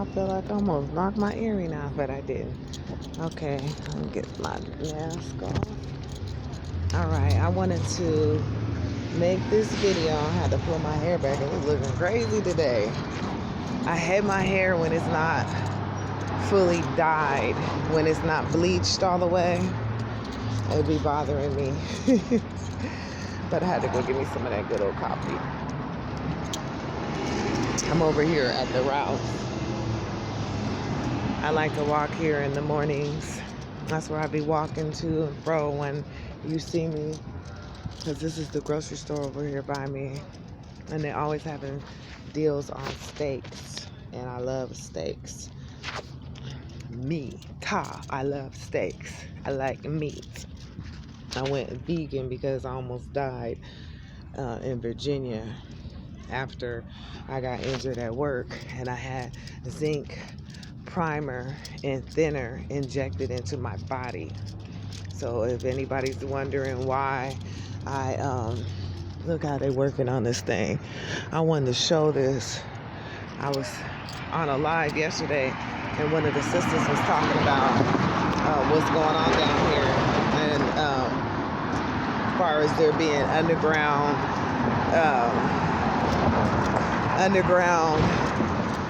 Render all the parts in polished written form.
feel like I almost knocked my earring off, but I didn't. Okay, let me get my mask off. Alright, I wanted to make this video. I had to pull my hair back. It was looking crazy today. I hate my hair when it's not fully dyed, when it's not bleached all the way. It'd be bothering me. But I had to go get me some of that good old coffee. I'm over here at the Ralph. I like to walk here in the mornings. That's where I be walking to and fro when you see me. Because this is the grocery store over here by me. And they're always having deals on steaks. And I love steaks. I love steaks. I like meat. I went vegan because I almost died in Virginia after I got injured at work, and I had zinc primer and thinner injected into my body. So if anybody's wondering why I look how they're working on this thing, I wanted to show this. I was on a live yesterday, and one of the sisters was talking about what's going on down here, and as far as there being underground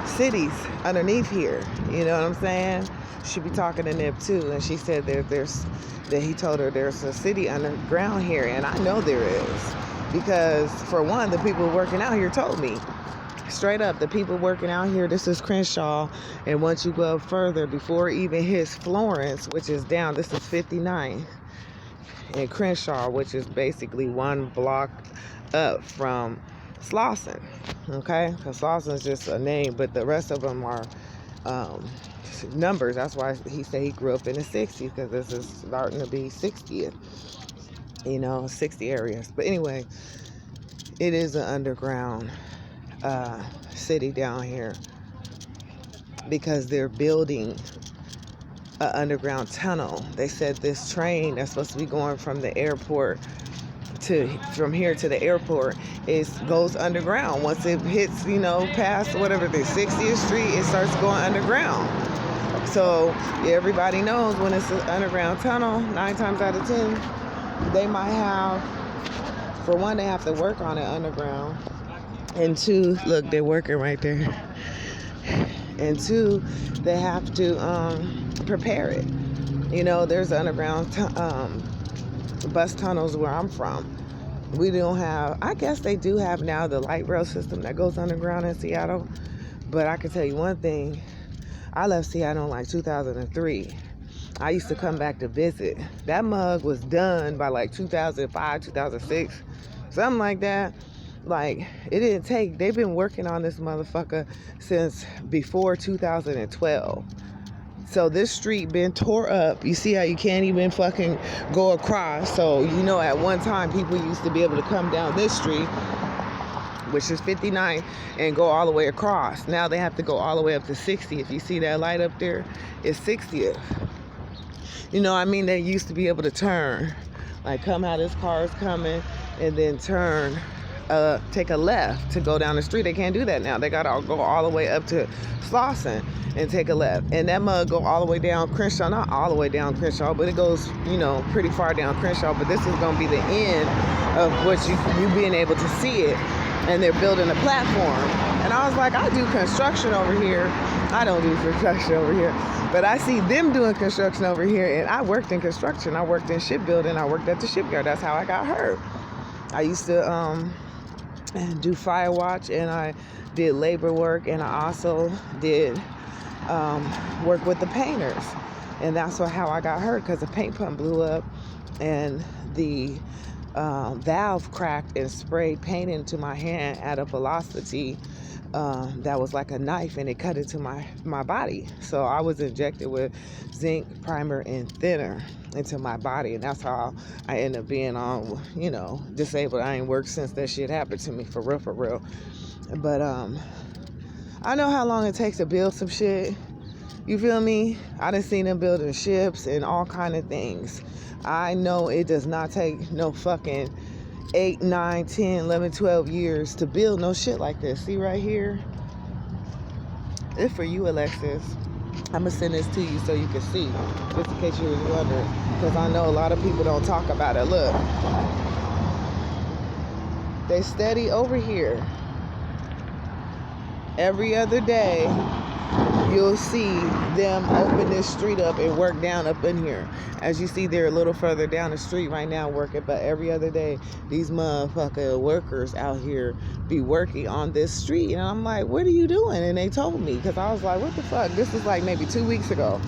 cities underneath here, you know what I'm saying? She be talking to Nip too, and she said that he told her there's a city underground here, and I know there is, because for one, the people working out here told me. Straight up, the people working out here, this is Crenshaw, and once you go up further, before it even hits Florence, which is down, this is 59th, and Crenshaw, which is basically one block up from Slauson, okay? Because Slauson's just a name, but the rest of them are numbers. That's why he said he grew up in the 60s, because this is starting to be 60th, 60 areas. But anyway, it is an underground city down here, because they're building an underground tunnel. They said this train that's supposed to be going from the airport from here to the airport goes underground. Once it hits, past whatever the 60th Street, it starts going underground. So everybody knows when it's an underground tunnel, 9 times out of 10, they might have, for one, they have to work on it underground. And 2, look, they're working right there. And 2, they have to prepare it. There's underground bus tunnels where I'm from. We don't have, I guess they do have now the light rail system that goes underground in Seattle. But I can tell you one thing. I left Seattle in like 2003. I used to come back to visit. That mug was done by like 2005, 2006, something like that. Like, it didn't take, they've been working on this motherfucker since before 2012. So this street been tore up. You see how you can't even fucking go across. So, at one time, people used to be able to come down this street, which is 59, and go all the way across. Now they have to go all the way up to 60. If you see that light up there, it's 60th. They used to be able to turn. Like, come how this car is coming, and then turn. Take a left to go down the street. They can't do that now. They gotta go all the way up to Slauson and take a left. And that mug go all the way down Crenshaw. Not all the way down Crenshaw, but it goes, pretty far down Crenshaw. But this is gonna be the end of what you being able to see it. And they're building a platform. And I was like, I do construction over here. I don't do construction over here. But I see them doing construction over here. And I worked in construction. I worked in shipbuilding. I worked at the shipyard. That's how I got hurt. I used to do fire watch, and I did labor work, and I also did work with the painters, and that's how I got hurt, because the paint pump blew up and the valve cracked and sprayed paint into my hand at a velocity that was like a knife, and it cut into my body. So I was injected with zinc primer and thinner into my body, and that's how I ended up being on, disabled. I ain't worked since that shit happened to me, for real. But I know how long it takes to build some shit. You feel me? I done seen them building ships and all kind of things. I know it does not take no fucking 8, 9, 10, 11, 12 years to build no shit like this. See right here? It's for you, Alexis. I'm going to send this to you so you can see, just in case you was wondering, because I know a lot of people don't talk about it. Look, they steady over here. Every other day, you'll see them open this street up and work down up in here. As you see, they're a little further down the street right now working, but every other day, these motherfucker workers out here be working on this street. And I'm like, what are you doing? And they told me, because I was like, what the fuck? This was like maybe 2 weeks ago.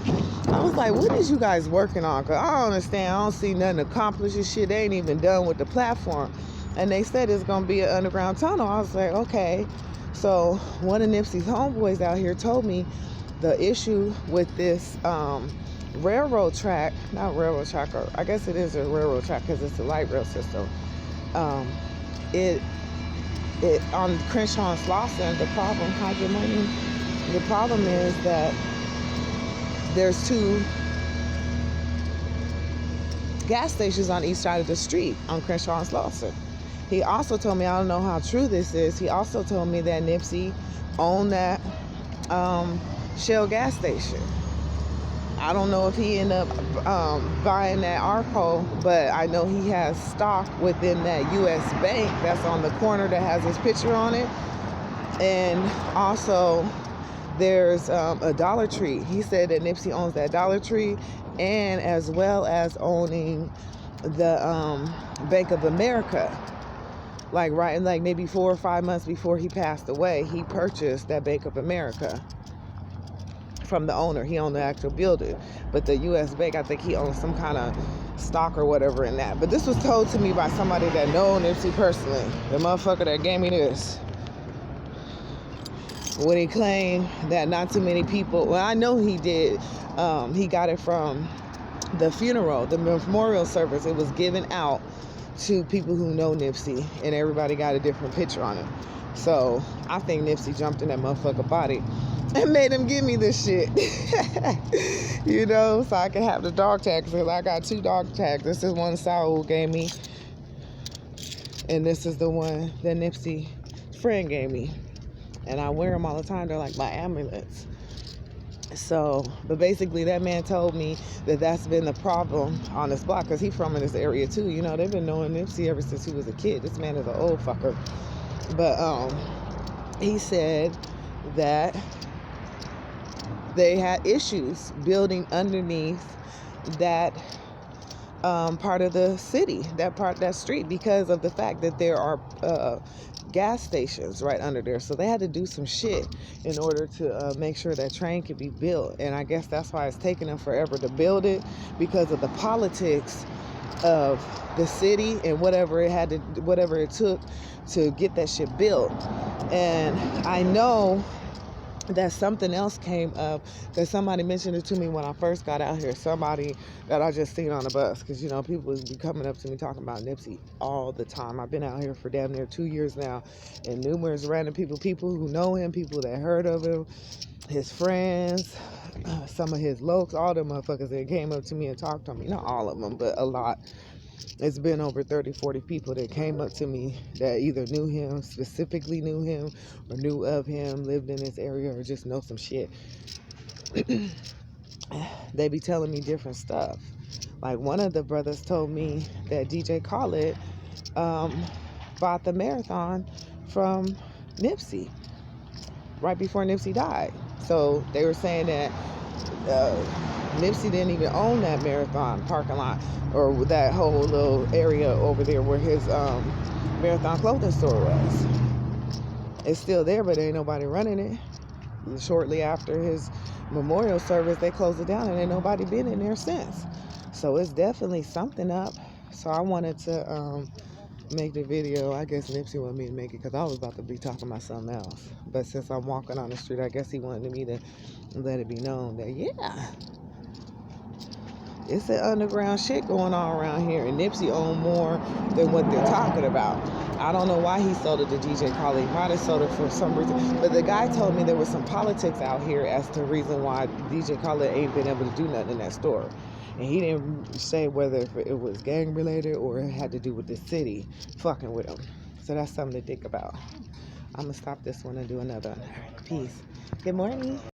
I was like, what is you guys working on? Because I don't understand. I don't see nothing accomplished and shit. They ain't even done with the platform. And they said it's going to be an underground tunnel. I was like, okay. So one of Nipsey's homeboys out here told me the issue with this railroad track, not railroad track, or I guess it is a railroad track because it's a light rail system. It on Crenshaw and Slauson, the problem, hi, good morning. The problem is that there's 2 gas stations on each side of the street on Crenshaw and Slauson. He also told me, I don't know how true this is, he also told me that Nipsey owned that Shell gas station. I don't know if he ended up buying that Arco, but I know he has stock within that U.S. Bank that's on the corner that has his picture on it. And also, there's a Dollar Tree. He said that Nipsey owns that Dollar Tree, and as well as owning the Bank of America. Like maybe 4 or 5 months before he passed away, he purchased that Bank of America from the owner. He owned the actual building, but the U.S. Bank, I think he owns some kind of stock or whatever in that. But this was told to me by somebody that knows Nipsey personally. The motherfucker that gave me this, when he claimed that not too many people, well, I know he did, he got it from the funeral, the memorial service. It was given out to people who know Nipsey, and everybody got a different picture on it. So I think Nipsey jumped in that motherfucker body and made him give me this shit. You know, so I can have the dog tags. Because I got 2 dog tags. This is one Saul gave me, and this is the one that Nipsey's friend gave me. And I wear them all the time. They're like my amulets. So, but basically that man told me that that's been the problem on this block, because he's from in this area too. You know, they've been knowing Nipsey ever since he was a kid. This man is an old fucker. But he said that they had issues building underneath that part of the city, that street, because of the fact that there are gas stations right under there. So they had to do some shit in order to make sure that train could be built. And I guess that's why it's taking them forever to build it, because of the politics of the city and whatever it took to get that shit built. And I know that something else came up, that somebody mentioned it to me when I first got out here. Somebody that I just seen on the bus, because you know people be coming up to me talking about Nipsey all the time. I've been out here for damn near 2 years now, and numerous random people who know him, people that heard of him, his friends, some of his lokes, all them motherfuckers that came up to me and talked to me. Not all of them, but a lot. It's been over 30, 40 people that came up to me that either knew him, specifically knew him, or knew of him, lived in this area, or just know some shit. They be telling me different stuff. Like one of the brothers told me that DJ Khaled bought the marathon from Nipsey right before Nipsey died. So they were saying that Nipsey didn't even own that marathon parking lot, or that whole little area over there where his marathon clothing store was. It's still there, but ain't nobody running it. Shortly after his memorial service, they closed it down, and ain't nobody been in there since. So it's definitely something up. So I wanted to make the video. I guess Nipsey wanted me to make it because I was about to be talking about something else. But since I'm walking on the street, I guess he wanted me to let it be known that, yeah, it's an underground shit going on around here, and Nipsey owned more than what they're talking about. I don't know why he sold it to DJ Khaled. He might have sold it for some reason, but the guy told me there was some politics out here as to the reason why DJ Khaled ain't been able to do nothing in that store. And he didn't say whether it was gang related or it had to do with the city fucking with him. So that's something to think about. I'm gonna stop this one and do another one. All right, peace. Good morning.